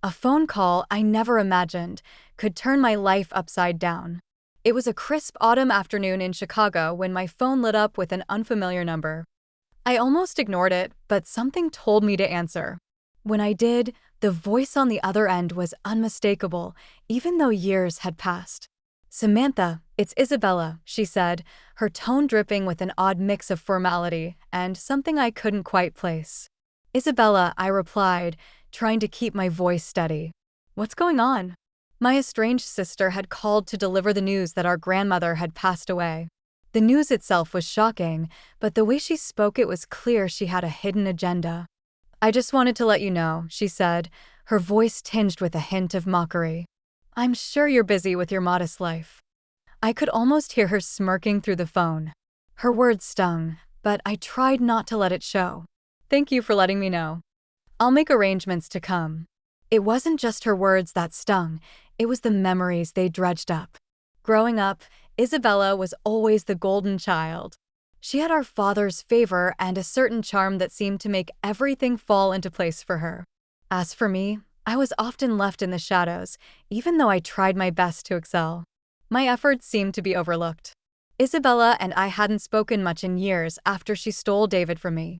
A phone call I never imagined could turn my life upside down. It was a crisp autumn afternoon in Chicago when my phone lit up with an unfamiliar number. I almost ignored it, but something told me to answer. When I did, the voice on the other end was unmistakable, even though years had passed. "Samantha, it's Isabella," she said, her tone dripping with an odd mix of formality and something I couldn't quite place. "Isabella," I replied, trying to keep my voice steady. "What's going on?" My estranged sister had called to deliver the news that our grandmother had passed away. The news itself was shocking, but the way she spoke, it was clear she had a hidden agenda. "I just wanted to let you know," she said, her voice tinged with a hint of mockery. "I'm sure you're busy with your modest life." I could almost hear her smirking through the phone. Her words stung, but I tried not to let it show. "Thank you for letting me know. I'll make arrangements to come." It wasn't just her words that stung, it was the memories they dredged up. Growing up, Isabella was always the golden child. She had our father's favor and a certain charm that seemed to make everything fall into place for her. As for me, I was often left in the shadows, even though I tried my best to excel. My efforts seemed to be overlooked. Isabella and I hadn't spoken much in years after she stole David from me.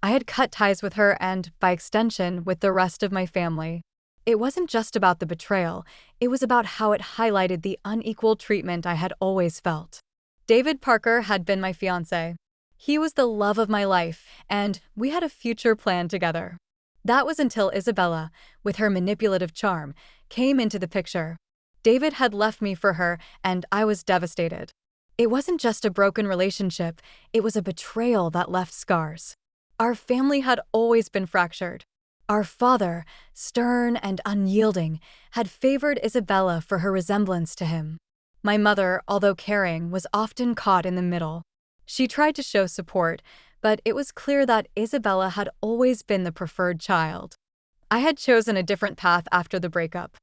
I had cut ties with her and, by extension, with the rest of my family. It wasn't just about the betrayal, it was about how it highlighted the unequal treatment I had always felt. David Parker had been my fiancé. He was the love of my life, and we had a future planned together. That was until Isabella, with her manipulative charm, came into the picture. David had left me for her, and I was devastated. It wasn't just a broken relationship, it was a betrayal that left scars. Our family had always been fractured. Our father, stern and unyielding, had favored Isabella for her resemblance to him. My mother, although caring, was often caught in the middle. She tried to show support, but it was clear that Isabella had always been the preferred child. I had chosen a different path after the breakup.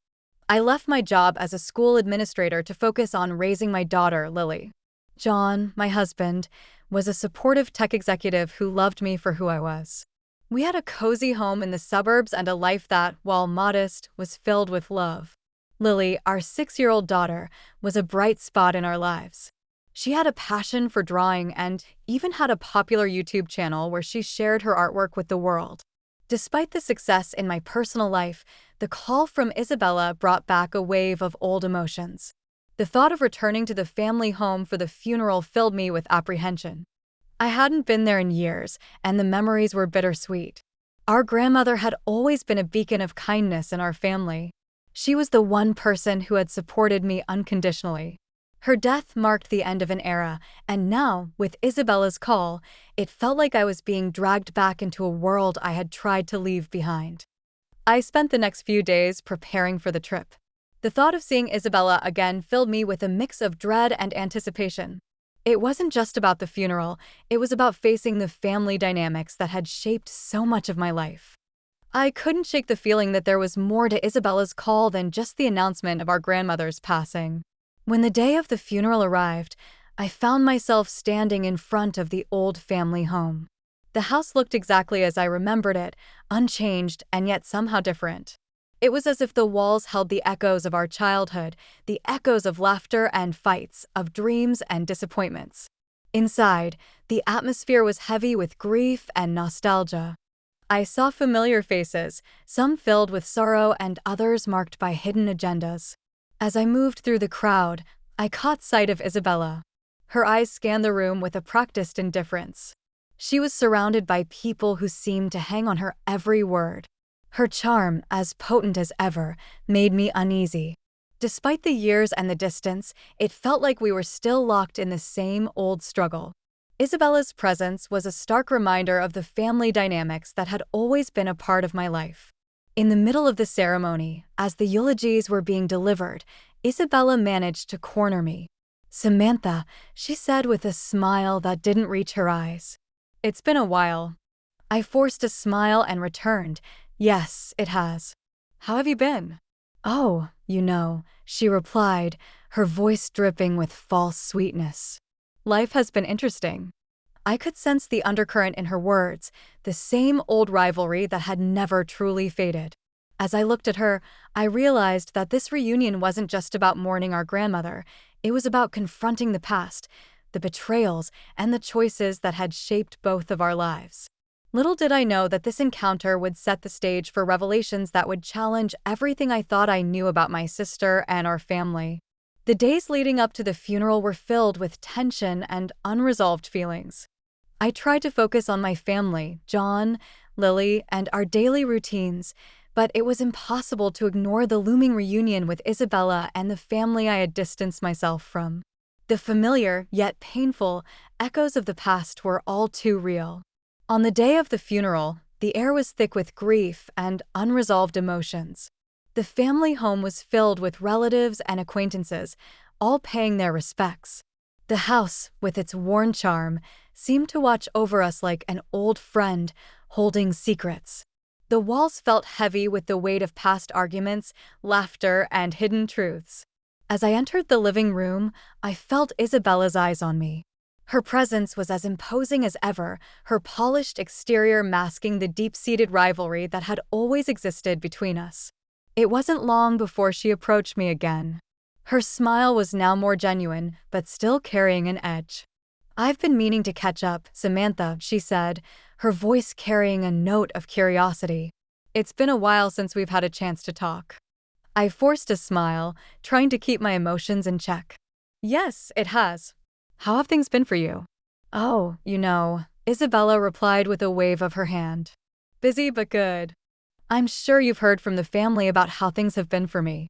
I left my job as a school administrator to focus on raising my daughter, Lily. John, my husband, was a supportive tech executive who loved me for who I was. We had a cozy home in the suburbs and a life that, while modest, was filled with love. Lily, our 6-year-old daughter, was a bright spot in our lives. She had a passion for drawing and even had a popular YouTube channel where she shared her artwork with the world. Despite the success in my personal life, the call from Isabella brought back a wave of old emotions. The thought of returning to the family home for the funeral filled me with apprehension. I hadn't been there in years, and the memories were bittersweet. Our grandmother had always been a beacon of kindness in our family. She was the one person who had supported me unconditionally. Her death marked the end of an era, and now, with Isabella's call, it felt like I was being dragged back into a world I had tried to leave behind. I spent the next few days preparing for the trip. The thought of seeing Isabella again filled me with a mix of dread and anticipation. It wasn't just about the funeral, it was about facing the family dynamics that had shaped so much of my life. I couldn't shake the feeling that there was more to Isabella's call than just the announcement of our grandmother's passing. When the day of the funeral arrived, I found myself standing in front of the old family home. The house looked exactly as I remembered it, unchanged and yet somehow different. It was as if the walls held the echoes of our childhood, the echoes of laughter and fights, of dreams and disappointments. Inside, the atmosphere was heavy with grief and nostalgia. I saw familiar faces, some filled with sorrow and others marked by hidden agendas. As I moved through the crowd, I caught sight of Isabella. Her eyes scanned the room with a practiced indifference. She was surrounded by people who seemed to hang on her every word. Her charm, as potent as ever, made me uneasy. Despite the years and the distance, it felt like we were still locked in the same old struggle. Isabella's presence was a stark reminder of the family dynamics that had always been a part of my life. In the middle of the ceremony, as the eulogies were being delivered, Isabella managed to corner me. "Samantha," she said with a smile that didn't reach her eyes. "It's been a while." I forced a smile and returned, "Yes, it has. How have you been?" "Oh, she replied, her voice dripping with false sweetness. "Life has been interesting." I could sense the undercurrent in her words, the same old rivalry that had never truly faded. As I looked at her, I realized that this reunion wasn't just about mourning our grandmother, it was about confronting the past, the betrayals, and the choices that had shaped both of our lives. Little did I know that this encounter would set the stage for revelations that would challenge everything I thought I knew about my sister and our family. The days leading up to the funeral were filled with tension and unresolved feelings. I tried to focus on my family, John, Lily, and our daily routines, but it was impossible to ignore the looming reunion with Isabella and the family I had distanced myself from. The familiar, yet painful, echoes of the past were all too real. On the day of the funeral, the air was thick with grief and unresolved emotions. The family home was filled with relatives and acquaintances, all paying their respects. The house, with its worn charm, seemed to watch over us like an old friend holding secrets. The walls felt heavy with the weight of past arguments, laughter, and hidden truths. As I entered the living room, I felt Isabella's eyes on me. Her presence was as imposing as ever, her polished exterior masking the deep-seated rivalry that had always existed between us. It wasn't long before she approached me again. Her smile was now more genuine, but still carrying an edge. "I've been meaning to catch up, Samantha," she said, her voice carrying a note of curiosity. "It's been a while since we've had a chance to talk." I forced a smile, trying to keep my emotions in check. "Yes, it has. How have things been for you?" "Oh, Isabella replied with a wave of her hand. "Busy but good. I'm sure you've heard from the family about how things have been for me."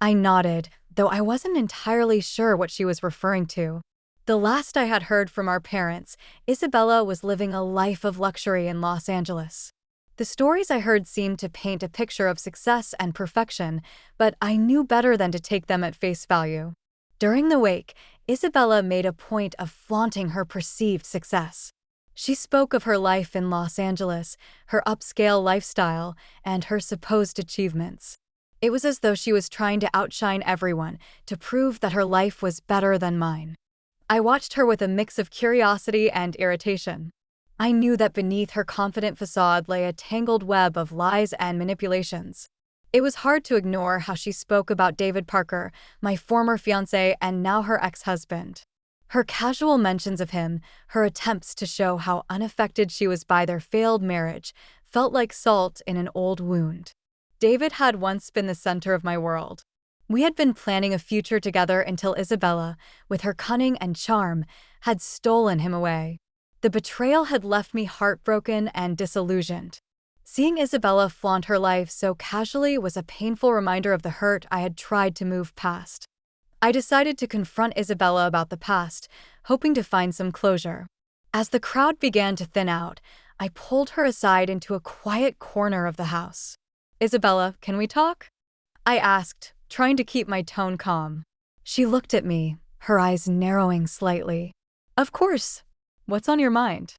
I nodded, though I wasn't entirely sure what she was referring to. The last I had heard from our parents, Isabella was living a life of luxury in Los Angeles. The stories I heard seemed to paint a picture of success and perfection, but I knew better than to take them at face value. During the wake, Isabella made a point of flaunting her perceived success. She spoke of her life in Los Angeles, her upscale lifestyle, and her supposed achievements. It was as though she was trying to outshine everyone, to prove that her life was better than mine. I watched her with a mix of curiosity and irritation. I knew that beneath her confident facade lay a tangled web of lies and manipulations. It was hard to ignore how she spoke about David Parker, my former fiancé and now her ex-husband. Her casual mentions of him, her attempts to show how unaffected she was by their failed marriage, felt like salt in an old wound. David had once been the center of my world. We had been planning a future together until Isabella, with her cunning and charm, had stolen him away. The betrayal had left me heartbroken and disillusioned. Seeing Isabella flaunt her life so casually was a painful reminder of the hurt I had tried to move past. I decided to confront Isabella about the past, hoping to find some closure. As the crowd began to thin out, I pulled her aside into a quiet corner of the house. "Isabella, can we talk?" I asked, trying to keep my tone calm. She looked at me, her eyes narrowing slightly. "Of course. What's on your mind?"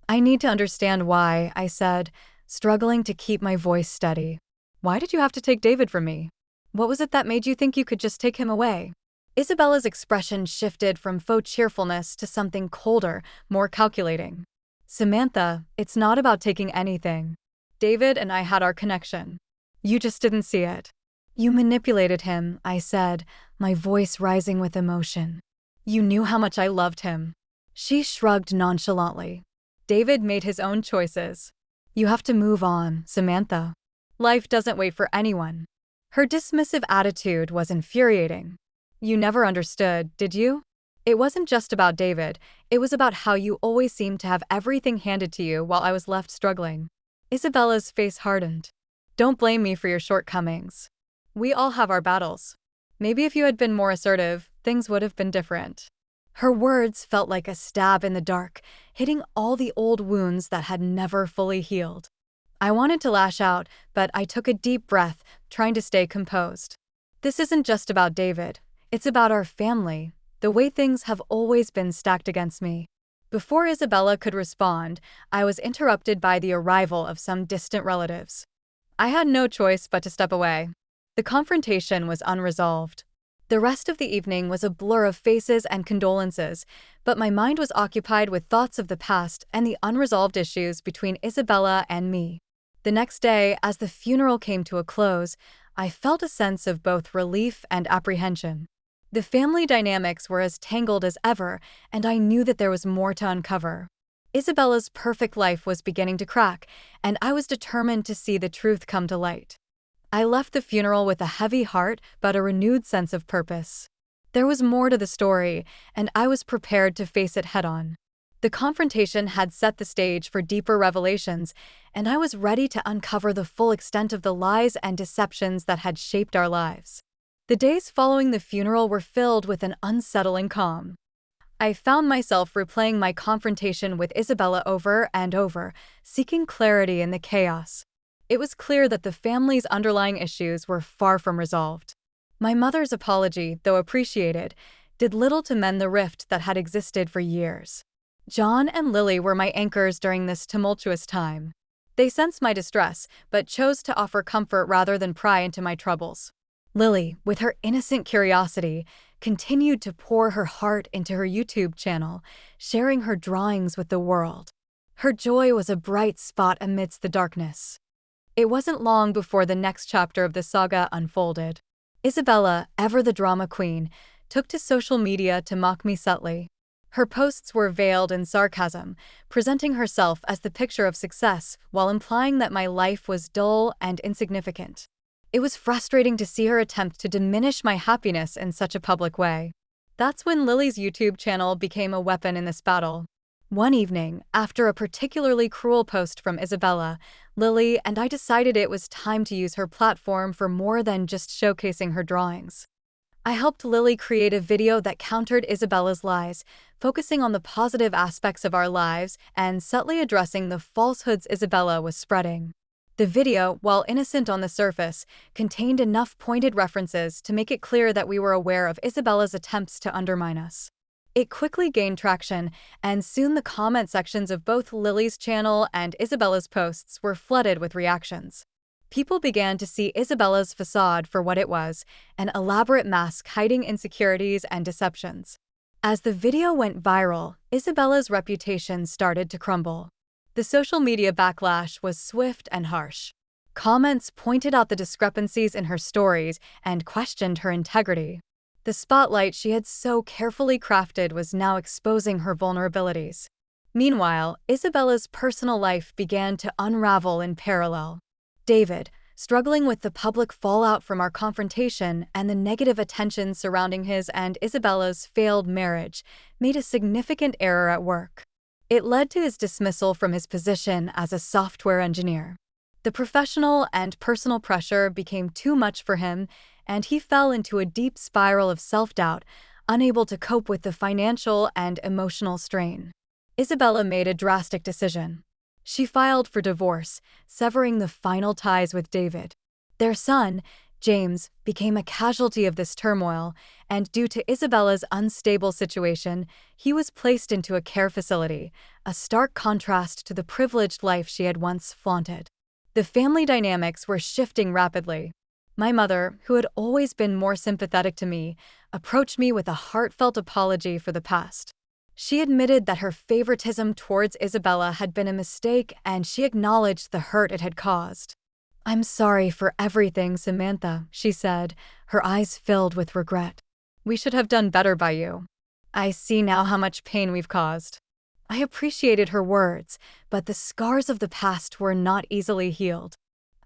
"I need to understand why," I said, struggling to keep my voice steady. "Why did you have to take David from me? What was it that made you think you could just take him away?" Isabella's expression shifted from faux cheerfulness to something colder, more calculating. "Samantha, it's not about taking anything. David and I had our connection. You just didn't see it." "You manipulated him," I said, my voice rising with emotion. "You knew how much I loved him." She shrugged nonchalantly. "David made his own choices. You have to move on, Samantha. Life doesn't wait for anyone." Her dismissive attitude was infuriating. "You never understood, did you? It wasn't just about David, it was about how you always seemed to have everything handed to you while I was left struggling." Isabella's face hardened. "Don't blame me for your shortcomings. We all have our battles. Maybe if you had been more assertive, things would have been different." Her words felt like a stab in the dark, hitting all the old wounds that had never fully healed. I wanted to lash out, but I took a deep breath, trying to stay composed. "This isn't just about David. It's about our family, the way things have always been stacked against me." Before Isabella could respond, I was interrupted by the arrival of some distant relatives. I had no choice but to step away. The confrontation was unresolved. The rest of the evening was a blur of faces and condolences, but my mind was occupied with thoughts of the past and the unresolved issues between Isabella and me. The next day, as the funeral came to a close, I felt a sense of both relief and apprehension. The family dynamics were as tangled as ever, and I knew that there was more to uncover. Isabella's perfect life was beginning to crack, and I was determined to see the truth come to light. I left the funeral with a heavy heart but a renewed sense of purpose. There was more to the story, and I was prepared to face it head-on. The confrontation had set the stage for deeper revelations, and I was ready to uncover the full extent of the lies and deceptions that had shaped our lives. The days following the funeral were filled with an unsettling calm. I found myself replaying my confrontation with Isabella over and over, seeking clarity in the chaos. It was clear that the family's underlying issues were far from resolved. My mother's apology, though appreciated, did little to mend the rift that had existed for years. John and Lily were my anchors during this tumultuous time. They sensed my distress, but chose to offer comfort rather than pry into my troubles. Lily, with her innocent curiosity, continued to pour her heart into her YouTube channel, sharing her drawings with the world. Her joy was a bright spot amidst the darkness. It wasn't long before the next chapter of the saga unfolded. Isabella, ever the drama queen, took to social media to mock me subtly. Her posts were veiled in sarcasm, presenting herself as the picture of success while implying that my life was dull and insignificant. It was frustrating to see her attempt to diminish my happiness in such a public way. That's when Lily's YouTube channel became a weapon in this battle. One evening, after a particularly cruel post from Isabella, Lily and I decided it was time to use her platform for more than just showcasing her drawings. I helped Lily create a video that countered Isabella's lies, focusing on the positive aspects of our lives and subtly addressing the falsehoods Isabella was spreading. The video, while innocent on the surface, contained enough pointed references to make it clear that we were aware of Isabella's attempts to undermine us. It quickly gained traction, and soon the comment sections of both Lily's channel and Isabella's posts were flooded with reactions. People began to see Isabella's facade for what it was, an elaborate mask hiding insecurities and deceptions. As the video went viral, Isabella's reputation started to crumble. The social media backlash was swift and harsh. Comments pointed out the discrepancies in her stories and questioned her integrity. The spotlight she had so carefully crafted was now exposing her vulnerabilities. Meanwhile, Isabella's personal life began to unravel in parallel. David, struggling with the public fallout from our confrontation and the negative attention surrounding his and Isabella's failed marriage, made a significant error at work. It led to his dismissal from his position as a software engineer. The professional and personal pressure became too much for him, and he fell into a deep spiral of self-doubt, unable to cope with the financial and emotional strain. Isabella made a drastic decision. She filed for divorce, severing the final ties with David. Their son, James, became a casualty of this turmoil, and due to Isabella's unstable situation, he was placed into a care facility, a stark contrast to the privileged life she had once flaunted. The family dynamics were shifting rapidly. My mother, who had always been more sympathetic to me, approached me with a heartfelt apology for the past. She admitted that her favoritism towards Isabella had been a mistake, and she acknowledged the hurt it had caused. "I'm sorry for everything, Samantha," she said, her eyes filled with regret. "We should have done better by you. I see now how much pain we've caused." I appreciated her words, but the scars of the past were not easily healed.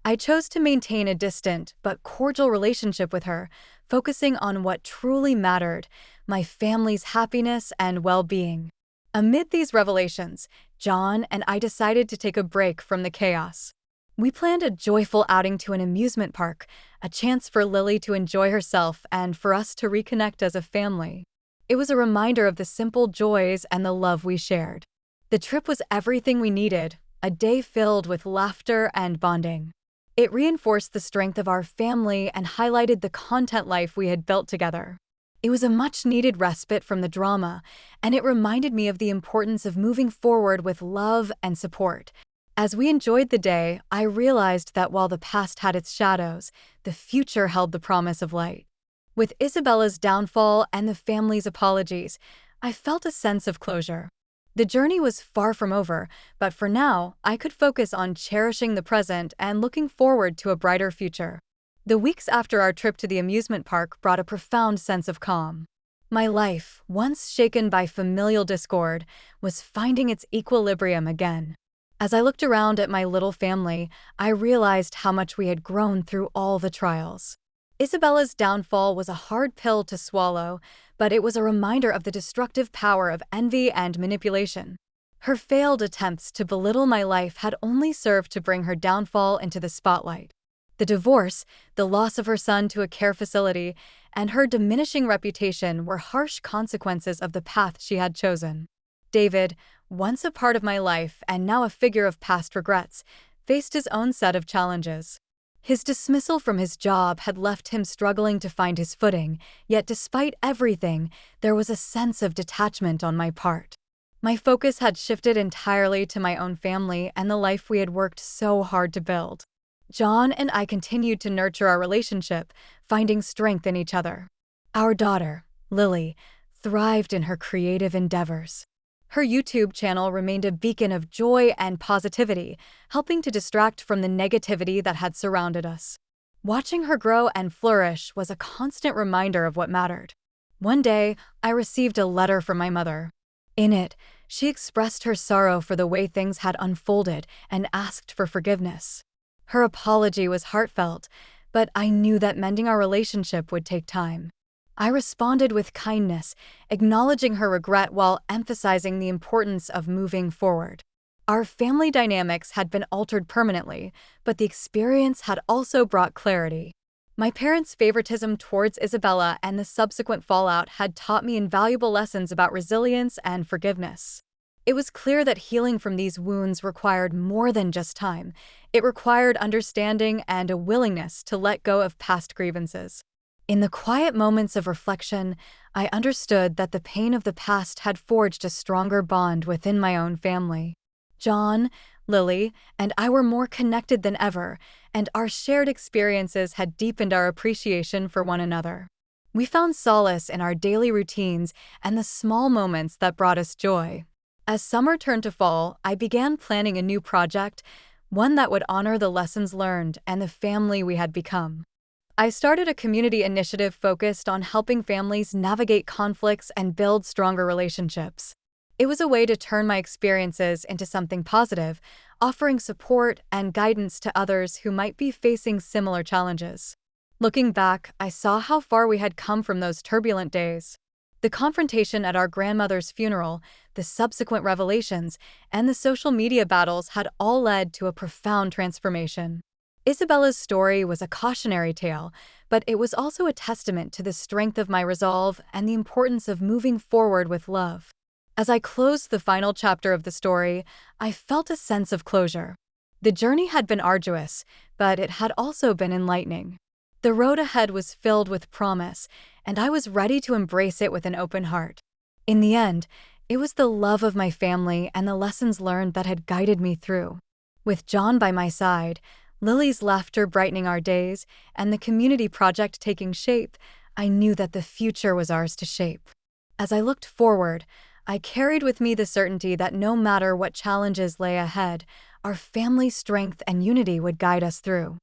I chose to maintain a distant but cordial relationship with her, focusing on what truly mattered, my family's happiness and well-being. Amid these revelations, John and I decided to take a break from the chaos. We planned a joyful outing to an amusement park, a chance for Lily to enjoy herself and for us to reconnect as a family. It was a reminder of the simple joys and the love we shared. The trip was everything we needed, a day filled with laughter and bonding. It reinforced the strength of our family and highlighted the content life we had built together. It was a much-needed respite from the drama, and it reminded me of the importance of moving forward with love and support. As we enjoyed the day, I realized that while the past had its shadows, the future held the promise of light. With Isabella's downfall and the family's apologies, I felt a sense of closure. The journey was far from over, but for now, I could focus on cherishing the present and looking forward to a brighter future. The weeks after our trip to the amusement park brought a profound sense of calm. My life, once shaken by familial discord, was finding its equilibrium again. As I looked around at my little family, I realized how much we had grown through all the trials. Isabella's downfall was a hard pill to swallow, but it was a reminder of the destructive power of envy and manipulation. Her failed attempts to belittle my life had only served to bring her downfall into the spotlight. The divorce, the loss of her son to a care facility, and her diminishing reputation were harsh consequences of the path she had chosen. David, once a part of my life and now a figure of past regrets, faced his own set of challenges. His dismissal from his job had left him struggling to find his footing, yet despite everything, there was a sense of detachment on my part. My focus had shifted entirely to my own family and the life we had worked so hard to build. John and I continued to nurture our relationship, finding strength in each other. Our daughter, Lily, thrived in her creative endeavors. Her YouTube channel remained a beacon of joy and positivity, helping to distract from the negativity that had surrounded us. Watching her grow and flourish was a constant reminder of what mattered. One day, I received a letter from my mother. In it, she expressed her sorrow for the way things had unfolded and asked for forgiveness. Her apology was heartfelt, but I knew that mending our relationship would take time. I responded with kindness, acknowledging her regret while emphasizing the importance of moving forward. Our family dynamics had been altered permanently, but the experience had also brought clarity. My parents' favoritism towards Isabella and the subsequent fallout had taught me invaluable lessons about resilience and forgiveness. It was clear that healing from these wounds required more than just time. It required understanding and a willingness to let go of past grievances. In the quiet moments of reflection, I understood that the pain of the past had forged a stronger bond within my own family. John, Lily, and I were more connected than ever, and our shared experiences had deepened our appreciation for one another. We found solace in our daily routines and the small moments that brought us joy. As summer turned to fall, I began planning a new project, one that would honor the lessons learned and the family we had become. I started a community initiative focused on helping families navigate conflicts and build stronger relationships. It was a way to turn my experiences into something positive, offering support and guidance to others who might be facing similar challenges. Looking back, I saw how far we had come from those turbulent days. The confrontation at our grandmother's funeral, the subsequent revelations, and the social media battles had all led to a profound transformation. Isabella's story was a cautionary tale, but it was also a testament to the strength of my resolve and the importance of moving forward with love. As I closed the final chapter of the story, I felt a sense of closure. The journey had been arduous, but it had also been enlightening. The road ahead was filled with promise, and I was ready to embrace it with an open heart. In the end, it was the love of my family and the lessons learned that had guided me through. With John by my side, Lily's laughter brightening our days, and the community project taking shape, I knew that the future was ours to shape. As I looked forward, I carried with me the certainty that no matter what challenges lay ahead, our family's strength and unity would guide us through.